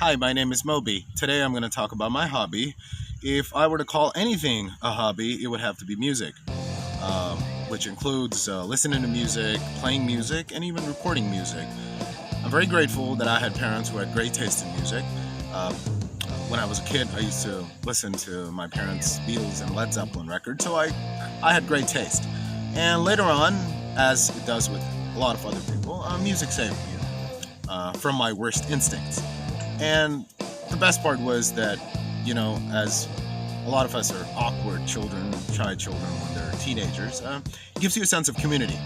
Hi, my name is Moby. Today I'm going to talk about my hobby. If I were to call anything a hobby, it would have to be music, which includes listening to music, playing music, and even recording music. I'm very grateful that I had parents who had great taste in music. When I was a kid, I used to listen to my parents' Beatles and Led Zeppelin records, so I had great taste. And later on, as it does with a lot of other people, music saved me from my worst instincts. And the best part was that, as a lot of us are awkward children, shy children when they're teenagers, it gives you a sense of community.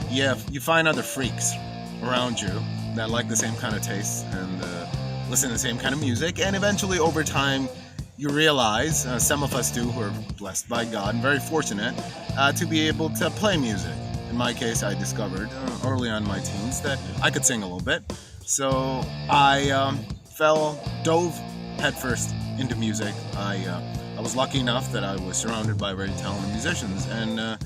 You find other freaks around you that like the same kind of tastes and listen to the same kind of music, and eventually over time you realize, some of us do who are blessed by God and very fortunate to be able to play music. In my case, I discovered early on in my teens that I could sing a little bit, so I dove headfirst into music. I was lucky enough that I was surrounded by very talented musicians, and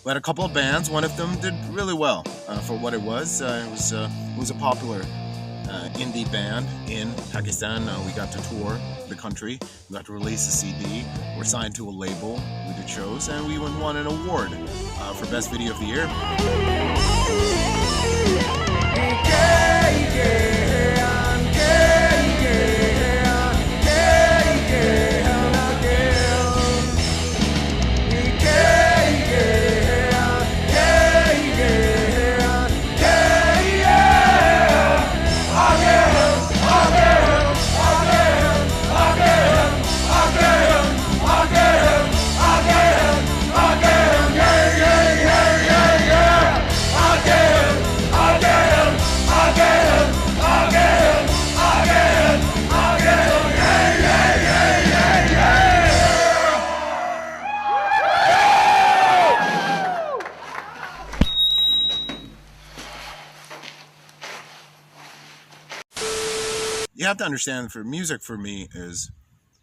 we had a couple of bands. One of them did really well for what it was. It was a popular indie band in Pakistan. We got to tour the country. We got to release a CD. We're signed to a label. We did shows, and we even won an award for Best Video of the Year. You have to understand that music for me is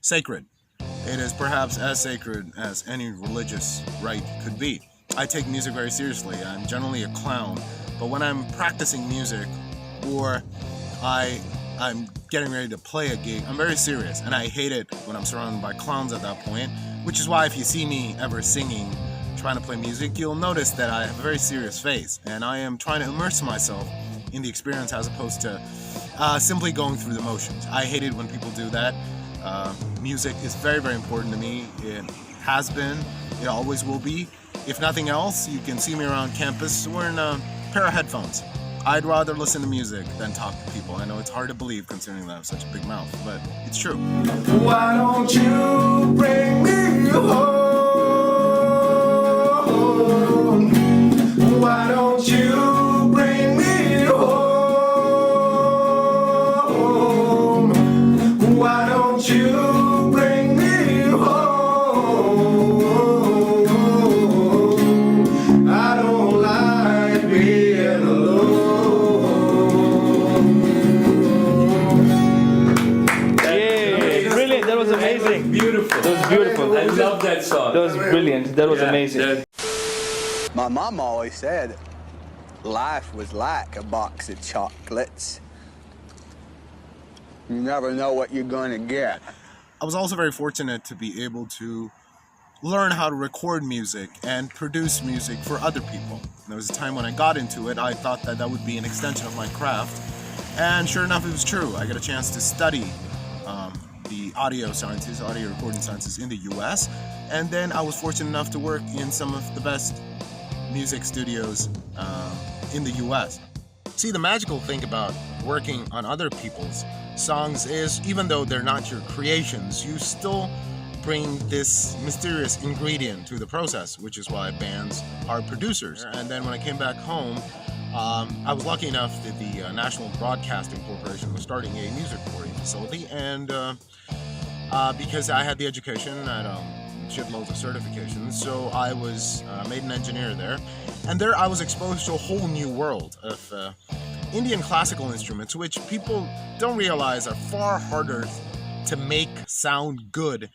sacred. It is perhaps as sacred as any religious rite could be. I take music very seriously. I'm generally a clown, but when I'm practicing music or I'm getting ready to play a gig, I'm very serious, and I hate it when I'm surrounded by clowns at that point, which is why if you see me ever singing, trying to play music, you'll notice that I have a very serious face, and I am trying to immerse myself in the experience as opposed to simply going through the motions. I hate it when people do that. Music is very, very important to me. It has been. It always will be. If nothing else, you can see me around campus wearing a pair of headphones. I'd rather listen to music than talk to people. I know it's hard to believe considering that I have such a big mouth, but it's true. Why don't you bring me home? Why don't you bring me home? Why don't you bring me home? I don't like being alone. Yeah, brilliant. That was amazing. Beautiful. That was beautiful. I love that song. That was brilliant. That was amazing. My mom always said life was like a box of chocolates. You never know what you're going to get. I was also very fortunate to be able to learn how to record music and produce music for other people. There was a time when I got into it, I thought that that would be an extension of my craft, and sure enough, it was true. I got a chance to study the audio recording sciences in the US, and then I was fortunate enough to work in some of the best music studios in the US. See, the magical thing about working on other people's songs is, even though they're not your creations, you still bring this mysterious ingredient to the process, which is why bands are producers. And then when I came back home, I was lucky enough that the National Broadcasting Corporation was starting a music recording facility, and because I had the education, I had shitloads of certifications, so I was made an engineer there. And there I was exposed to a whole new world of Indian classical instruments, which people don't realize are far harder to make sound good.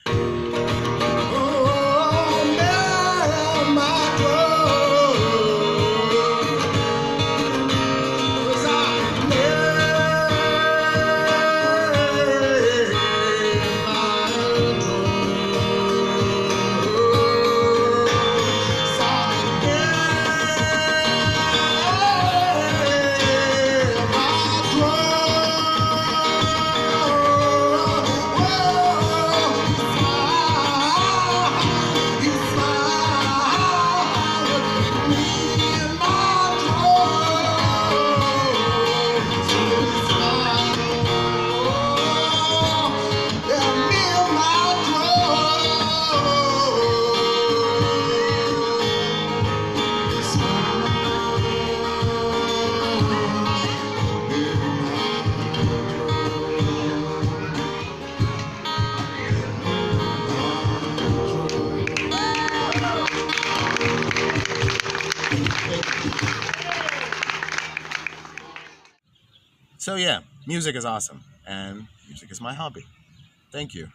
So yeah, music is awesome, and music is my hobby. Thank you.